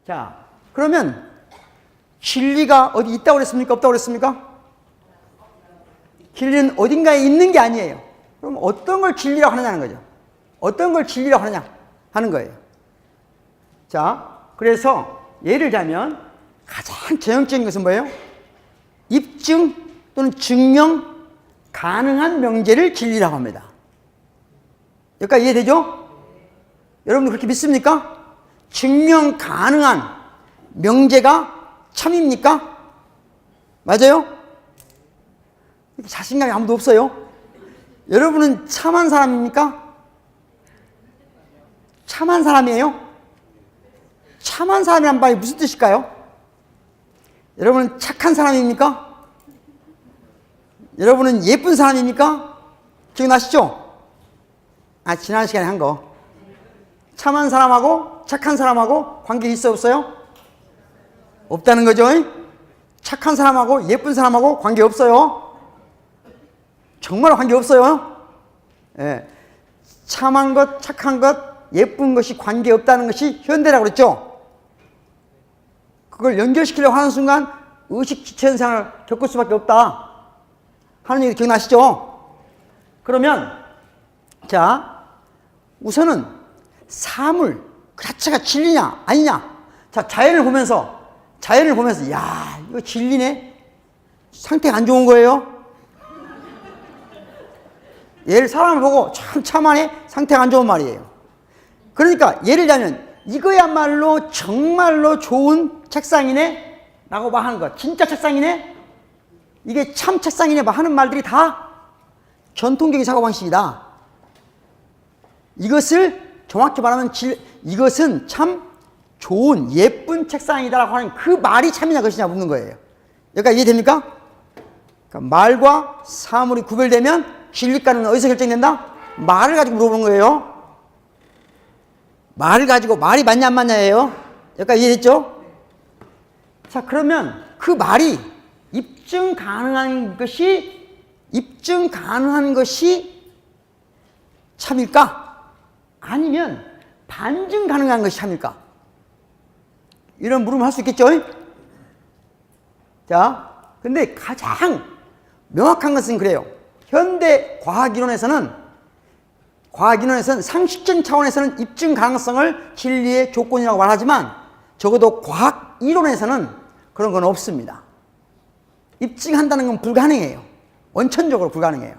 자, 그러면 진리가 어디 있다고 그랬습니까? 없다고 그랬습니까? 진리는 어딘가에 있는 게 아니에요. 그럼 어떤 걸 진리라고 하느냐는 거죠. 어떤 걸 진리라고 하느냐 하는 거예요. 자, 그래서 예를 들자면 가장 전형적인 것은 뭐예요? 입증 또는 증명 가능한 명제를 진리라고 합니다. 여기까지 이해되죠? 여러분들 그렇게 믿습니까? 증명 가능한 명제가 참입니까? 맞아요? 자신감이 아무도 없어요. 여러분은 참한 사람입니까? 참한 사람이에요? 참한 사람이란 말이 무슨 뜻일까요? 여러분은 착한 사람입니까? 여러분은 예쁜 사람입니까? 기억나시죠? 지난 시간에 한 거. 참한 사람하고 착한 사람하고 관계 있어 없어요? 없다는 거죠. 착한 사람하고 예쁜 사람하고 관계 없어요. 정말 관계 없어요. 예. 참한 것, 착한 것, 예쁜 것이 관계 없다는 것이 현대라고 그랬죠. 그걸 연결시키려고 하는 순간 의식 지체 현상을 겪을 수밖에 없다 하는 얘기 기억나시죠? 그러면 자, 우선은 사물 그 자체가 진리냐 아니냐. 자, 자연을 보면서 야, 이거 진리네. 상태가 안 좋은 거예요. 얘를 사람을 보고 참 참하네. 상태가 안 좋은 말이에요. 그러니까 예를 들자면 이거야말로 정말로 좋은 책상이네 라고 말하는 것. 진짜 책상이네. 이게 참 책상이네 하는 말들이 다 전통적인 사고방식이다. 이것을 정확히 말하면 이것은 참 좋은 예쁜 책상이다 라고 하는 그 말이 참이냐 것이냐 묻는 거예요. 여기까지 이해됩니까? 그러니까 말과 사물이 구별되면 진리가는 어디서 결정된다? 말을 가지고 물어보는 거예요. 말을 가지고 말이 맞냐 안 맞냐예요. 여기까지 이해됐죠? 자, 그러면 그 말이 입증 가능한 것이 참일까? 아니면 반증 가능한 것이 참일까? 이런 물음을 할 수 있겠죠? 자, 근데 가장 명확한 것은 그래요. 현대 과학이론에서는 상식적인 차원에서는 입증 가능성을 진리의 조건이라고 말하지만 적어도 과학 이론에서는 그런 건 없습니다. 입증한다는 건 불가능해요. 원천적으로 불가능해요.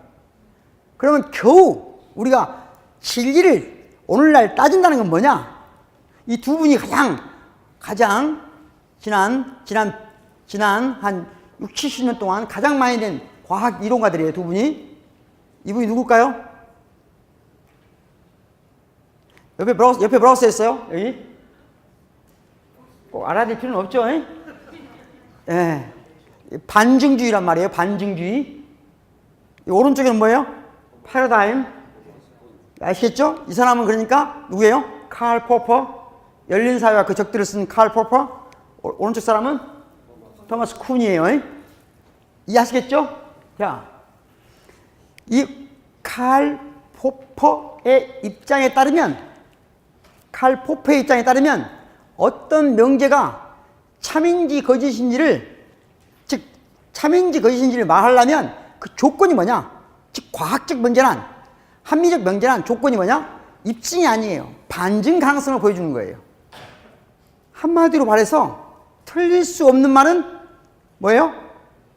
그러면 겨우 우리가 진리를 오늘날 따진다는 건 뭐냐? 이 두 분이 가장 지난 한 6, 70년 동안 가장 많이 된 과학 이론가들이에요, 두 분이. 이분이 누굴까요? 옆에 뭐라고 써있어요? 여기? 꼭 알아야 될 필요는 없죠? 예. 반증주의란 말이에요, 반증주의. 이 오른쪽에는 뭐예요? 패러다임. 아시겠죠? 이 사람은 그러니까 누구예요? 칼 포퍼. 열린사회와 그 적들을 쓴 칼 포퍼. 오른쪽 사람은 토마스 쿤이에요. 이해하시겠죠? 자, 이 칼 포퍼의 입장에 따르면 어떤 명제가 참인지 거짓인지를 말하려면 그 조건이 뭐냐? 즉 과학적 명제란 합리적 명제란 조건이 뭐냐? 입증이 아니에요. 반증 가능성을 보여주는 거예요. 한마디로 말해서 틀릴 수 없는 말은 뭐예요?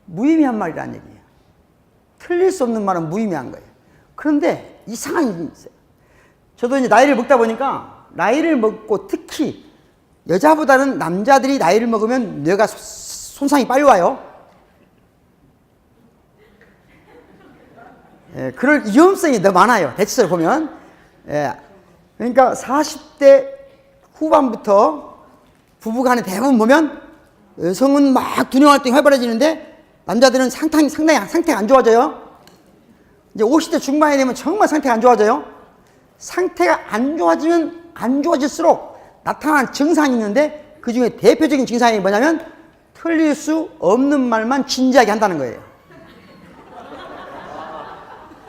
무의미한 말이라는 얘기예요. 틀릴 수 없는 말은 무의미한 거예요. 그런데 이상한 일이 있어요. 저도 이제 나이를 먹다 보니까 나이를 먹고 특히 여자보다는 남자들이 나이를 먹으면 뇌가 손상이 빨리 와요. 예, 그럴 위험성이 더 많아요. 대체적으로 보면. 예, 그러니까 40대 후반부터 부부간에 대부분 보면 여성은 막 두뇌활동이 활발해지는데 남자들은 상당히 상태가 안 좋아져요. 이제 50대 중반이 되면 정말 상태가 안 좋아져요. 상태가 안 좋아지면 안 좋아질수록 나타나는 증상이 있는데 그 중에 대표적인 증상이 뭐냐면 틀릴 수 없는 말만 진지하게 한다는 거예요.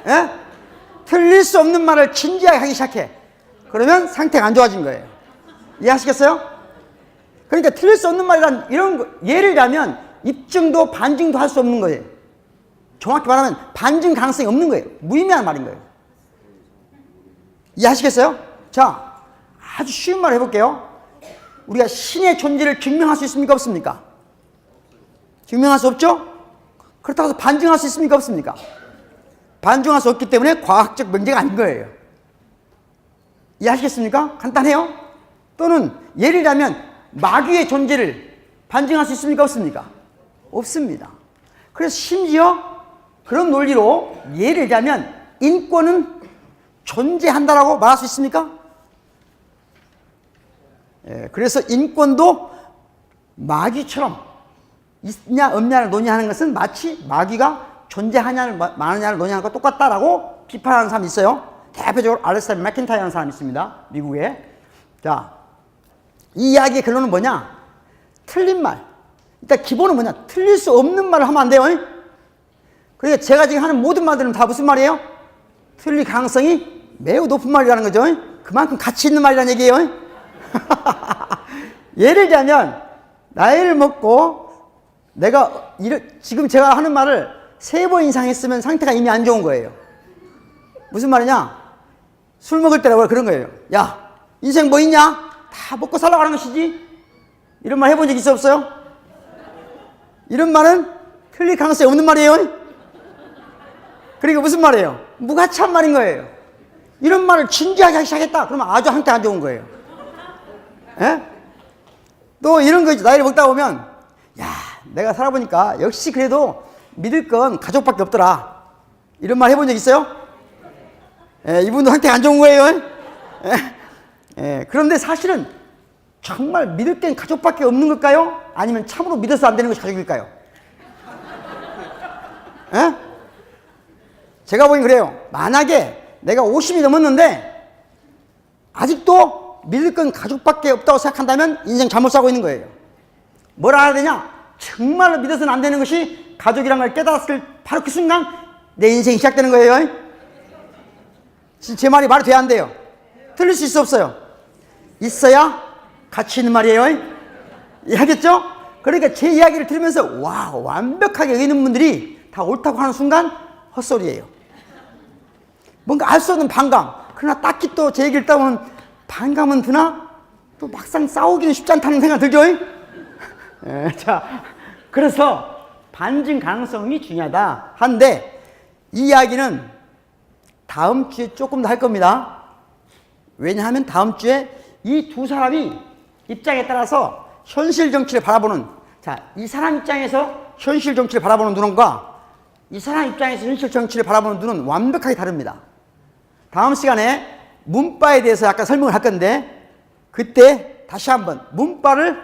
예? 틀릴 수 없는 말을 진지하게 하기 시작해. 그러면 상태가 안 좋아진 거예요. 이해하시겠어요? 그러니까 틀릴 수 없는 말이란 이런 거, 예를 들자면 입증도 반증도 할 수 없는 거예요. 정확히 말하면 반증 가능성이 없는 거예요. 무의미한 말인 거예요. 이해하시겠어요? 자, 아주 쉬운 말 해볼게요. 우리가 신의 존재를 증명할 수 있습니까? 없습니까? 증명할 수 없죠? 그렇다고 해서 반증할 수 있습니까? 없습니까? 반증할 수 없기 때문에 과학적 명제가 아닌 거예요. 이해하시겠습니까? 간단해요? 또는 예를 들자면 마귀의 존재를 반증할 수 있습니까? 없습니까? 없습니다. 그래서 심지어 그런 논리로 예를 들자면 인권은 존재한다라고 말할 수 있습니까? 예, 그래서 인권도 마귀처럼 있냐 없냐를 논의하는 것은 마치 마귀가 존재하냐를 마느냐를 논의하는 것과 똑같다라고 비판하는 사람이 있어요. 대표적으로 알렉산더 맥킨타이어라는 사람이 있습니다. 미국에. 자, 이 이야기의 결론은 뭐냐? 틀린 말. 일단 기본은 뭐냐? 틀릴 수 없는 말을 하면 안 돼요. 그러니까 제가 지금 하는 모든 말들은 다 무슨 말이에요? 틀릴 가능성이 매우 높은 말이라는 거죠. 그만큼 가치 있는 말이라는 얘기예요. 예를 들자면 나이를 먹고 내가 지금 제가 하는 말을 3번 이상 했으면 상태가 이미 안 좋은 거예요. 무슨 말이냐? 술 먹을 때라고 그런 거예요. 야, 인생 뭐 있냐? 다 먹고 살라고 하는 것이지? 이런 말 해본 적 있어 없어요? 이런 말은 틀릴 가능성이 없는 말이에요. 그러니까 무슨 말이에요? 무가치한 말인 거예요. 이런 말을 진지하게 하기 시작했다. 그러면 아주 한때 안 좋은 거예요. 예? 또 이런 거 있죠. 나이를 먹다 보면 야, 내가 살아보니까 역시 그래도 믿을 건 가족밖에 없더라. 이런 말 해본 적 있어요? 예, 이분도 상태가 안 좋은 거예요. 예? 예, 그런데 사실은 정말 믿을 땐 가족밖에 없는 걸까요? 아니면 참으로 믿어서 안 되는 것이 가족일까요? 예? 제가 보기엔 그래요. 만약에 내가 50이 넘었는데 아직도 믿을 건 가족밖에 없다고 생각한다면 인생 잘못 살고 있는 거예요. 뭘 알아야 되냐? 정말로 믿어서는 안 되는 것이 가족이란 걸 깨달았을 바로 그 순간 내 인생이 시작되는 거예요. 제 말이 말이 돼야 안 돼요. 틀릴 수 있어 없어요? 있어야 가치 있는 말이에요. 이해하겠죠? 그러니까 제 이야기를 들으면서 와, 완벽하게 여기는 분들이 다 옳다고 하는 순간 헛소리예요. 뭔가 알 수 없는 반감. 그러나 딱히 또 제 얘기를 듣다 보면 반감은 드나 또 막상 싸우기는 쉽지 않다는 생각 들죠? 예, 자, 그래서 반증 가능성이 중요하다 한데 이 이야기는 다음 주에 조금 더 할 겁니다. 왜냐하면 다음 주에 이 두 사람이 입장에 따라서 현실 정치를 바라보는, 자, 이 사람 입장에서 현실 정치를 바라보는 눈과 이 사람 입장에서 현실 정치를 바라보는 눈은 완벽하게 다릅니다. 다음 시간에 문바에 대해서 약간 설명을 할 건데 그때 다시 한번 문바를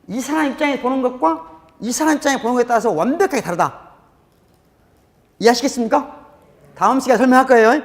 이 사람 입장에 보는 것과 이 사람 입장에 보는 것에 따라서 완벽하게 다르다. 이해하시겠습니까? 다음 시간에 설명할 거예요.